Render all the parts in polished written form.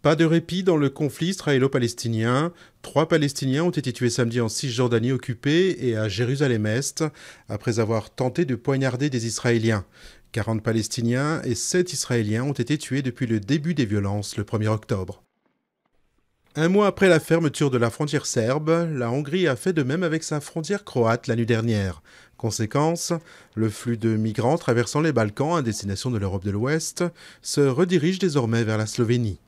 Pas de répit dans le conflit israélo-palestinien. 3 Palestiniens ont été tués samedi en Cisjordanie occupée et à Jérusalem-Est, après avoir tenté de poignarder des Israéliens. 40 Palestiniens et 7 Israéliens ont été tués depuis le début des violences le 1er octobre. Un mois après la fermeture de la frontière serbe, la Hongrie a fait de même avec sa frontière croate la nuit dernière. Conséquence, le flux de migrants traversant les Balkans à destination de l'Europe de l'Ouest se redirige désormais vers la Slovénie.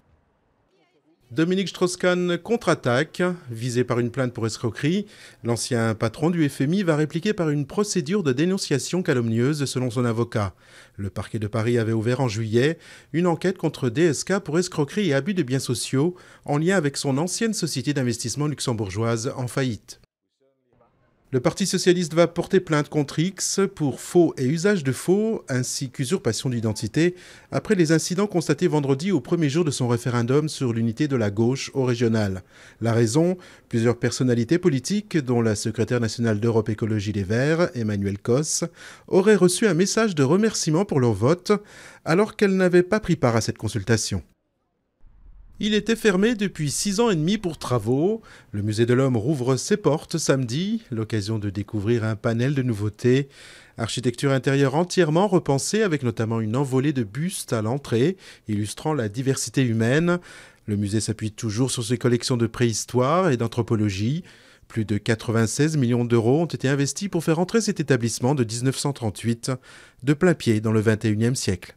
Dominique Strauss-Kahn contre-attaque. Visé par une plainte pour escroquerie, l'ancien patron du FMI va répliquer par une procédure de dénonciation calomnieuse selon son avocat. Le parquet de Paris avait ouvert en juillet une enquête contre DSK pour escroquerie et abus de biens sociaux en lien avec son ancienne société d'investissement luxembourgeoise en faillite. Le Parti socialiste va porter plainte contre X pour faux et usage de faux, ainsi qu'usurpation d'identité, après les incidents constatés vendredi au premier jour de son référendum sur l'unité de la gauche au régional. La raison, plusieurs personnalités politiques, dont la secrétaire nationale d'Europe Écologie Les Verts, Emmanuelle Cos, auraient reçu un message de remerciement pour leur vote, alors qu'elles n'avaient pas pris part à cette consultation. Il était fermé depuis 6 ans et demi pour travaux. Le Musée de l'Homme rouvre ses portes samedi, l'occasion de découvrir un panel de nouveautés. Architecture intérieure entièrement repensée avec notamment une envolée de bustes à l'entrée, illustrant la diversité humaine. Le musée s'appuie toujours sur ses collections de préhistoire et d'anthropologie. Plus de 96 millions d'euros ont été investis pour faire entrer cet établissement de 1938 de plain-pied dans le XXIe siècle.